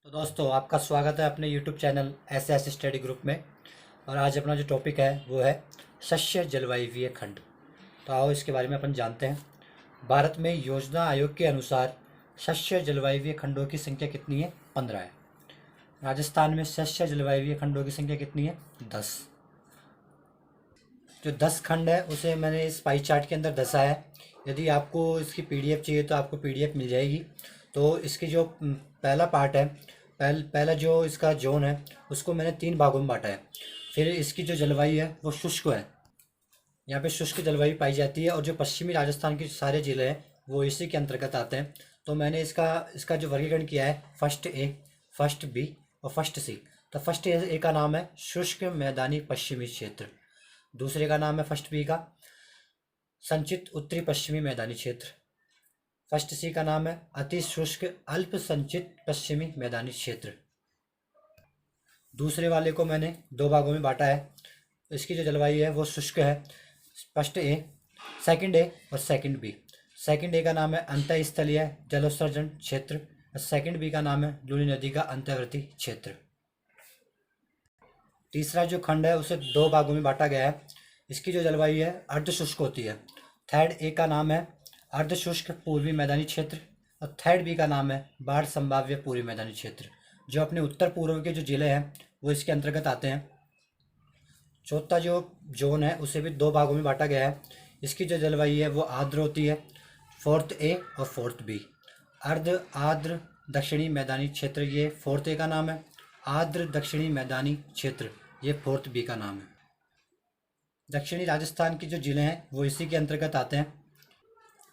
तो दोस्तों आपका स्वागत है अपने YouTube channel S study group में। और आज अपना जो टॉपिक है वो है शस्य जलवायवीय खंड। तो आओ इसके बारे में अपन जानते हैं। भारत में योजना आयोग के अनुसार शस्य जलवायवीय खंडों की संख्या कितनी है? 15 है। राजस्थान में शस्य जलवायवीय खंडों की संख्या कितनी है? 10। जो 10 खंड है उसे मैंने इस पाई चार्ट के अंदर दर्शा है। यदि आपको इसकी PDF चाहिए तो आपको PDF मिल जाएगी। तो इसकी जो पहला पार्ट है, पहला जो इसका जोन है उसको मैंने 3 भागों में बांटा है। फिर इसकी जो जलवायु है वो शुष्क है, यहाँ पे शुष्क जलवायु पाई जाती है। और जो पश्चिमी राजस्थान के सारे जिले हैं वो इसी के अंतर्गत आते हैं। तो मैंने इसका इसका जो वर्गीकरण किया है फर्स्ट ए, फर्स्ट बी और फर्स्ट सी। तो फर्स्ट ए का नाम है शुष्क मैदानी पश्चिमी क्षेत्र, दूसरे का नाम है फर्स्ट बी का संचित उत्तरी पश्चिमी मैदानी क्षेत्र, फर्स्ट सी का नाम है अति शुष्क अल्प संचित पश्चिमी मैदानी क्षेत्र। दूसरे वाले को मैंने 2 भागों में बांटा है। इसकी जो जलवायु है वो शुष्क है, फर्स्ट ए, सेकंड ए और सेकंड बी। सेकंड ए का नाम है अंतःस्थलीय जलोत्सर्जन क्षेत्र और सेकंड बी का नाम है लूनी नदी का अंतर्वर्ती क्षेत्र। तीसरा जो खंड है उसे 2 भागों में बांटा गया है। इसकी जो जलवायु है अर्ध शुष्क होती है। थर्ड ए का नाम है अर्ध शुष्क पूर्वी मैदानी क्षेत्र और थर्ड बी का नाम है बाढ़ संभाव्य पूर्वी मैदानी क्षेत्र। जो अपने उत्तर पूर्व के जो जिले हैं वो इसके अंतर्गत आते हैं। चौथा जो जोन है उसे भी 2 भागों में बांटा गया है। इसकी जो जलवायु है वो आर्द्र होती है, फोर्थ ए और फोर्थ बी। अर्ध आर्द्र दक्षिणी मैदानी क्षेत्र ये फोर्थ ए का नाम है, आर्द्र दक्षिणी मैदानी क्षेत्र ये फोर्थ बी का नाम है। दक्षिणी राजस्थान के जो जिले हैं वो इसी के अंतर्गत आते हैं।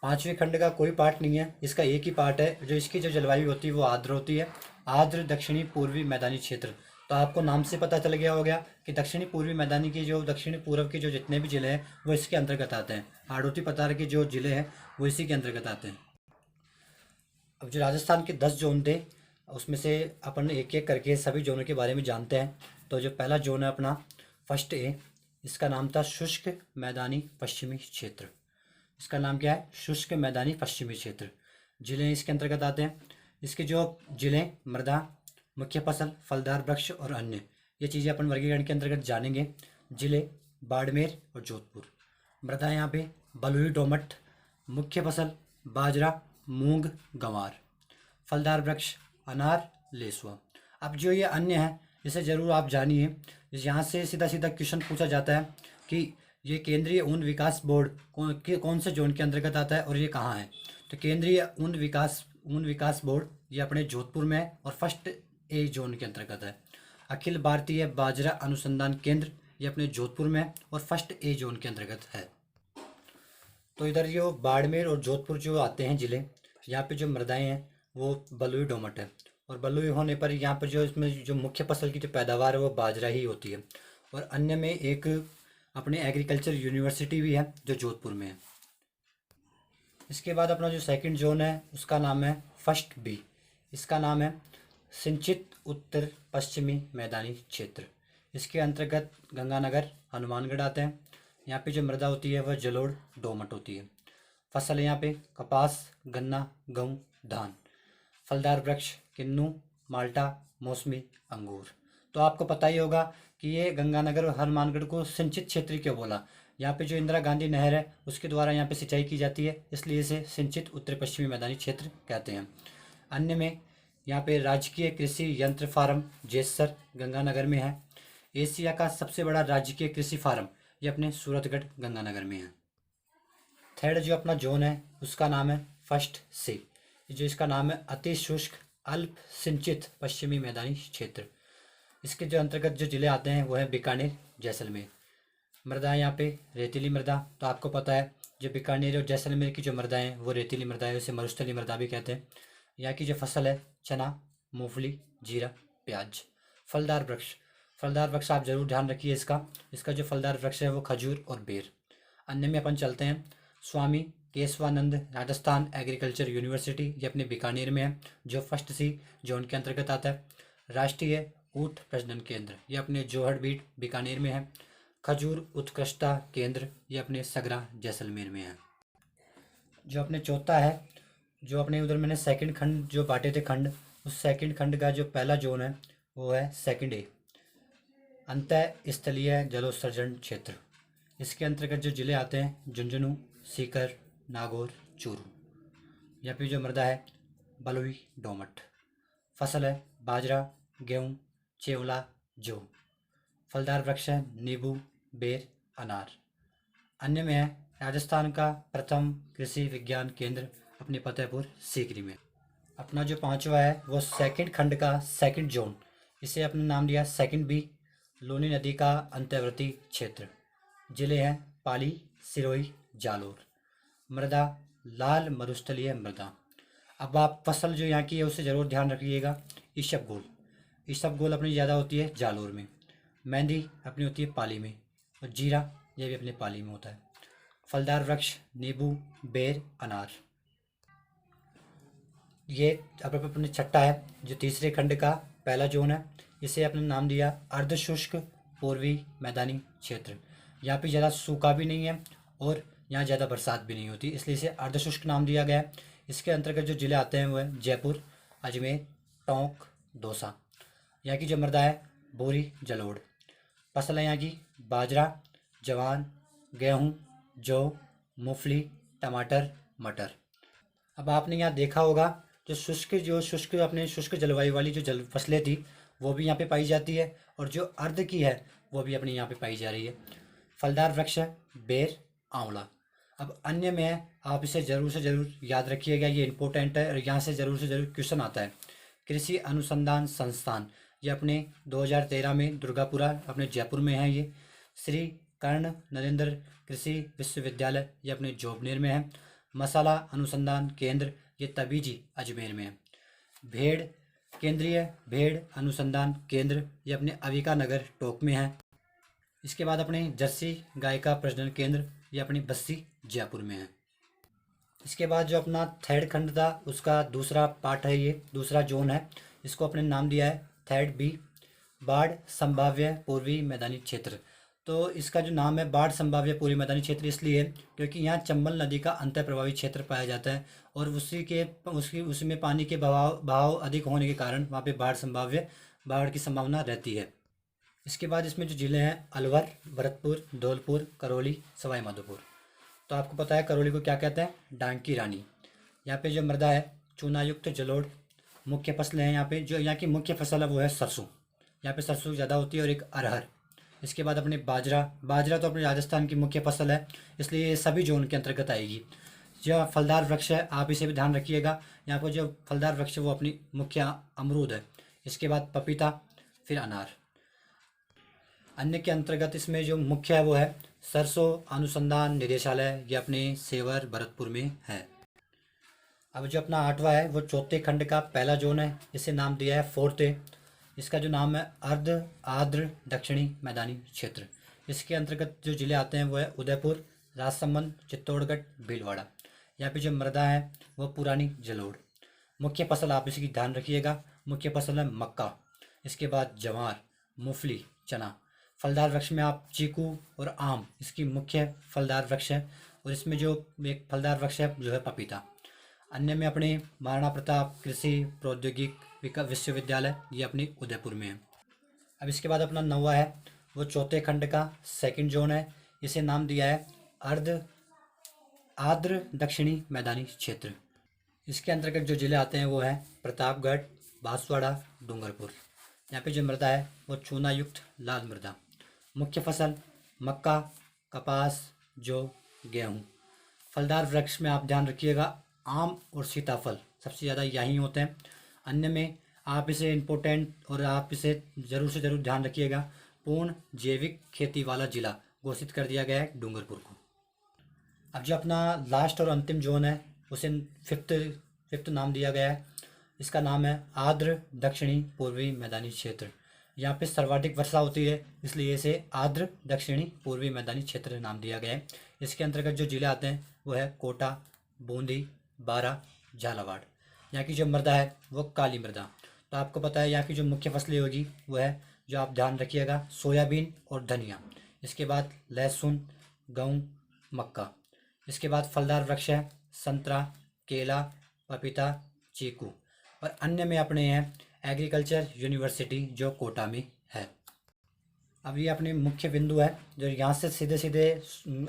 पांचवें खंड का कोई पार्ट नहीं है, इसका एक ही पार्ट है। जो इसकी जो जलवायु होती है वो आर्द्र होती है, आर्द्र दक्षिणी पूर्वी मैदानी क्षेत्र। तो आपको नाम से पता चल गया होगा कि दक्षिणी पूर्वी मैदानी की जो दक्षिणी पूर्व के जो जितने भी जिले हैं वो इसके अंतर्गत आते हैं। हाड़ौती पठार के जो जिले हैं वो इसी के अंतर्गत आते हैं। अब जो राजस्थान के 10 जोन थे उसमें से अपन एक एक करके सभी जोनों के बारे में जानते हैं। तो जो पहला जोन है अपना फर्स्ट ए, इसका नाम था शुष्क मैदानी पश्चिमी क्षेत्र। इसका नाम क्या है? शुष्क मैदानी पश्चिमी क्षेत्र। जिले इसके अंतर्गत आते हैं। इसके जो जिले मृदा, मुख्य फसल, फलदार वृक्ष और अन्य, ये चीज़ें अपन वर्गीकरण के अंतर्गत जानेंगे। जिले बाड़मेर और जोधपुर। मृदा यहाँ पे बलुई दोमट, मुख्य फसल बाजरा, मूंग, गंवार, फलदार वृक्ष अनार, लेसुआ। अब जो ये अन्य है इसे जरूर आप जानिए। यहाँ से सीधा सीधा क्वेश्चन पूछा जाता है कि ये केंद्रीय ऊन विकास बोर्ड कौन से जोन के अंतर्गत आता है और ये कहाँ है। तो केंद्रीय ऊन विकास बोर्ड ये अपने जोधपुर में है और फर्स्ट ए जोन के अंतर्गत है। अखिल भारतीय बाजरा अनुसंधान केंद्र ये अपने जोधपुर में है और फर्स्ट ए जोन के अंतर्गत है। तो इधर जो बाड़मेर और जोधपुर जो आते हैं जिले, यहाँ पे जो मृदाएं हैं वो बलुई दोमट है और बलुई होने पर यहाँ पर जो इसमें जो मुख्य फसल की जो पैदावार है वो बाजरा ही होती है। और अन्य में एक अपने एग्रीकल्चर यूनिवर्सिटी भी है जो जोधपुर में है। इसके बाद अपना जो सेकंड जोन है उसका नाम है फर्स्ट बी। इसका नाम है सिंचित उत्तर पश्चिमी मैदानी क्षेत्र। इसके अंतर्गत गंगानगर, हनुमानगढ़ आते हैं। यहाँ पे जो मृदा होती है वह जलोढ़ दोमट होती है। फसल यहाँ पे कपास, गन्ना, गेहूँ, धान। फलदार वृक्ष किन्नू, माल्टा, मौसमी, अंगूर। तो आपको पता ही होगा कि ये गंगानगर और हनुमानगढ़ को सिंचित क्षेत्र क्यों बोला। यहाँ पे जो इंदिरा गांधी नहर है उसके द्वारा यहाँ पे सिंचाई की जाती है, इसलिए इसे सिंचित उत्तर पश्चिमी मैदानी क्षेत्र कहते हैं। अन्य में यहाँ पे राजकीय कृषि यंत्र फार्म जेसर गंगानगर में है। एशिया का सबसे बड़ा राजकीय कृषि फार्म ये अपने सूरतगढ़ गंगानगर में है। थर्ड जो अपना जोन है उसका नाम है फर्स्ट सी। जो इसका नाम है अति शुष्क अल्प सिंचित पश्चिमी मैदानी क्षेत्र। इसके जो अंतर्गत जो जिले आते हैं वो है बीकानेर, जैसलमेर। मृदा यहाँ पे रेतीली मृदा। तो आपको पता है जो बीकानेर और जैसलमेर की जो मृदा है वो रेतीली मृदा है, उसे मरुस्थलीय मृदा भी कहते हैं। यहाँ की जो फसल है चना, मूंगफली, जीरा, प्याज। फलदार वृक्ष आप जरूर ध्यान रखिए इसका। इसका जो फलदार वृक्ष है वो खजूर और बेर। अन्य में अपन चलते हैं स्वामी केशवानंद राजस्थान एग्रीकल्चर यूनिवर्सिटी, ये अपने बीकानेर में है जो फर्स्ट सी जोन के अंतर्गत आता है। राष्ट्रीय ऊंट प्रजनन केंद्र ये अपने जोहड़बीट बीकानेर में है। खजूर उत्कृष्टता केंद्र ये अपने सगरा जैसलमेर में है। जो अपने चौथा है, जो अपने उधर मैंने सेकंड खंड जो बांटे थे खंड, उस सेकंड खंड का जो पहला जोन है वो है सेकंड ए, अंतः स्थलीय जलोत्सर्जन क्षेत्र। इसके अंतर्गत जो जिले आते हैं झुंझुनू, सीकर, नागौर, चूरू। यहाँ पे जो मृदा है बलुई दोमट। फसल है बाजरा, गेहूँ, चेवला, जौ। फलदार वृक्ष है नींबू, बेर, अनार। अन्य में है राजस्थान का प्रथम कृषि विज्ञान केंद्र अपने फतेहपुर सीकरी में। अपना जो पांचवा है वो सेकंड खंड का सेकंड जोन, इसे अपने नाम दिया सेकंड बी, लूनी नदी का अंतर्वर्ती क्षेत्र। जिले हैं पाली, सिरोही, जालोर। मृदा लाल मरुस्थलीय मृदा। अब आप फसल जो यहाँ की है उसे ज़रूर ध्यान रखिएगा। ईसबगोल, ईसबगोल अपनी ज़्यादा होती है जालोर में। मेहंदी अपनी होती है पाली में, और जीरा ये भी अपने पाली में होता है। फलदार वृक्ष नींबू, बेर, अनार। ये अब अपने छठा है जो तीसरे खंड का पहला जोन है, इसे अपने नाम दिया अर्धशुष्क पूर्वी मैदानी क्षेत्र। यहाँ पे ज़्यादा सूखा भी नहीं है और यहाँ ज़्यादा बरसात भी नहीं होती, इसलिए इसे अर्धशुष्क नाम दिया गया है। इसके अंतर्गत जो जिले आते हैं वो है जयपुर, अजमेर, टोंक, दौसा। यहाँ की जो मृदा है बोरी, जलोढ़। फसल है यहाँ की बाजरा, जवान, गेहूँ, जौ, मूंगफली, टमाटर, मटर। अब आपने यहाँ देखा होगा जो शुष्क अपने शुष्क जलवायु वाली जो जल फसलें थी वो भी यहाँ पे पाई जाती है, और जो अर्ध की है वो भी अपने यहाँ पे पाई जा रही है। फलदार वृक्ष है बेर, आंवला। अब अन्य में है, आप इसे ज़रूर से ज़रूर याद रखिएगा, ये इंपॉर्टेंट है और यहाँ से ज़रूर से ज़रूर क्वेश्चन आता है। कृषि अनुसंधान संस्थान, ये अपने 2013 में दुर्गापुरा अपने जयपुर में है। ये श्री कर्ण नरेंद्र कृषि विश्वविद्यालय ये अपने जोबनेर में है। मसाला अनुसंधान केंद्र ये तबीजी अजमेर में है। भेड़ केंद्रीय भेड़ अनुसंधान केंद्र ये अपने अविका नगर टोंक में है। इसके बाद अपने जर्सी गाय का प्रजनन केंद्र ये अपनी बस्सी जयपुर में है। इसके बाद जो अपना थर्ड खंड था उसका दूसरा पार्ट है, ये दूसरा जोन है, इसको अपने नाम दिया है थर्ड बी, बाढ़ संभाव्य पूर्वी मैदानी क्षेत्र। तो इसका जो नाम है बाढ़ संभाव्य पूर्वी मैदानी क्षेत्र इसलिए क्योंकि यहाँ चंबल नदी का अंतर प्रभावी क्षेत्र पाया जाता है, और उसमें पानी के बहाव अधिक होने के कारण वहाँ पे बाढ़ की संभावना रहती है। इसके बाद इसमें जो जिले हैं अलवर, भरतपुर, धौलपुर, करौली, सवाई माधोपुर। तो आपको पता है करौली को क्या कहते हैं, डांग की रानी। यहाँ पे जो मृदा है चूनायुक्त जलोढ़। मुख्य फसलें हैं यहाँ पे, जो यहाँ की मुख्य फसल है वो है सरसों, यहाँ पे सरसों ज़्यादा होती है, और एक अरहर। इसके बाद अपने बाजरा तो अपने राजस्थान की मुख्य फसल है, इसलिए ये सभी जोन के अंतर्गत आएगी। जो फलदार वृक्ष है आप इसे भी ध्यान रखिएगा, यहाँ पर जो फलदार वृक्ष है वो अपनी मुख्य अमरूद है। इसके बाद पपीता, फिर अनार। अन्य के अंतर्गत इसमें जो मुख्य है वो है सरसों अनुसंधान निदेशालय, ये अपने सेवर भरतपुर में है। अब जो अपना आठवां है वो चौथे खंड का पहला जोन है, इसे नाम दिया है फोर्थ ए। इसका जो नाम है अर्ध आर्द्र दक्षिणी मैदानी क्षेत्र। इसके अंतर्गत जो जिले आते हैं वो है उदयपुर, राजसमंद, चित्तौड़गढ़, भीलवाड़ा। यहाँ पे जो मृदा है वो पुरानी जलोढ़। मुख्य फसल आप इसकी ध्यान रखिएगा, मुख्य फसल है मक्का। इसके बाद जवार, मूंगफली, चना। फलदार वृक्ष में आप चीकू और आम इसकी मुख्य फलदार वृक्ष है, और इसमें जो एक फलदार वृक्ष है जो है पपीता। अन्य में अपने महाराणा प्रताप कृषि प्रौद्योगिक विश्वविद्यालय ये अपनी उदयपुर में है। अब इसके बाद अपना नौवा है वो चौथे खंड का सेकंड जोन है, इसे नाम दिया है अर्ध आर्द्र दक्षिणी मैदानी क्षेत्र। इसके अंतर्गत जो जिले आते हैं वो है प्रतापगढ़, बांसवाड़ा, डूंगरपुर। यहाँ पे जो मृदा है वो चूनायुक्त लाल मृदा। मुख्य फसल मक्का, कपास, जौ, गेहूँ। फलदार वृक्ष में आप ध्यान रखिएगा आम और सीताफल सबसे ज़्यादा यहीं होते हैं। अन्य में आप इसे इम्पोर्टेंट और आप इसे ज़रूर से ज़रूर ध्यान रखिएगा, पूर्ण जैविक खेती वाला जिला घोषित कर दिया गया है डूंगरपुर को। अब जो अपना लास्ट और अंतिम जोन है उसे फिफ्थ नाम दिया गया है, इसका नाम है आर्द्र दक्षिणी पूर्वी मैदानी क्षेत्र। यहाँ पे सर्वाधिक वर्षा होती है, इसलिए इसे आर्द्र दक्षिणी पूर्वी मैदानी क्षेत्र नाम दिया गया है। इसके अंतर्गत जो जिले आते हैं वो है कोटा, बूंदी, बारा, झालावाड़। यहाँ की जो मृदा है वो काली मृदा। तो आपको पता है यहाँ की जो मुख्य फसलें होगी वो है, जो आप ध्यान रखिएगा, सोयाबीन और धनिया। इसके बाद लहसुन, गेहूँ, मक्का। इसके बाद फलदार वृक्ष है संतरा, केला, पपीता, चीकू। और अन्य में अपने हैं एग्रीकल्चर यूनिवर्सिटी जो कोटा में है। अब ये अपने मुख्य बिंदु है जो यहाँ से सीधे सीधे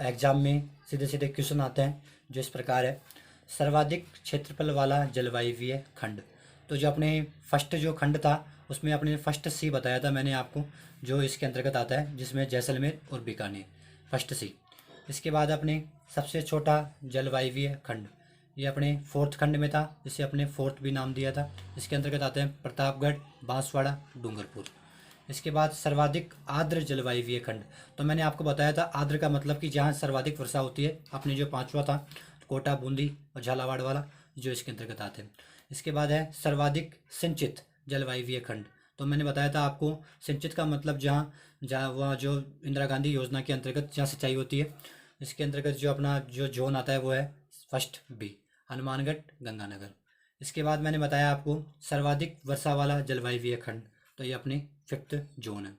एग्जाम में सीधे सीधे क्वेश्चन आते हैं, जो इस प्रकार है। सर्वाधिक क्षेत्रफल वाला जलवायु खंड, तो जो अपने फर्स्ट जो खंड था उसमें अपने फर्स्ट सी बताया था मैंने आपको, जो इसके अंतर्गत आता है, जिसमें जैसलमेर और बीकानेर, फर्स्ट सी। इसके बाद अपने सबसे छोटा जलवायु खंड, ये अपने फोर्थ खंड में था, इसे अपने फोर्थ भी नाम दिया था। इसके अंतर्गत आते हैं प्रतापगढ़, बांसवाड़ा, डूंगरपुर। इसके बाद सर्वाधिक आर्द्र जलवायु खंड, तो मैंने आपको बताया था आर्द्र का मतलब कि जहाँ सर्वाधिक वर्षा होती है, अपने जो पांचवा था कोटा, बूंदी और झालावाड़ वाला, जो इसके अंतर्गत आते हैं। इसके बाद है सर्वाधिक सिंचित जलवायु खंड, तो मैंने बताया था आपको सिंचित का मतलब जहाँ जहाँ वह जो इंदिरा गांधी योजना के अंतर्गत जहाँ सिंचाई होती है, इसके अंतर्गत जो अपना जो जोन आता है वो है फर्स्ट बी, हनुमानगढ़, गंगानगर। इसके बाद मैंने बताया आपको सर्वाधिक वर्षा वाला जलवायु खंड, तो ये अपनी फिफ्थ जोन है।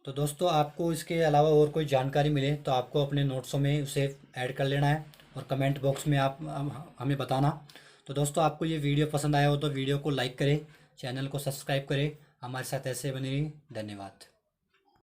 तो दोस्तों आपको इसके अलावा और कोई जानकारी मिले तो आपको अपने नोट्सों में उसे ऐड कर लेना है और कमेंट बॉक्स में आप हमें बताना। तो दोस्तों आपको ये वीडियो पसंद आया हो तो वीडियो को लाइक करें, चैनल को सब्सक्राइब करें, हमारे साथ ऐसे बने रहिए। धन्यवाद।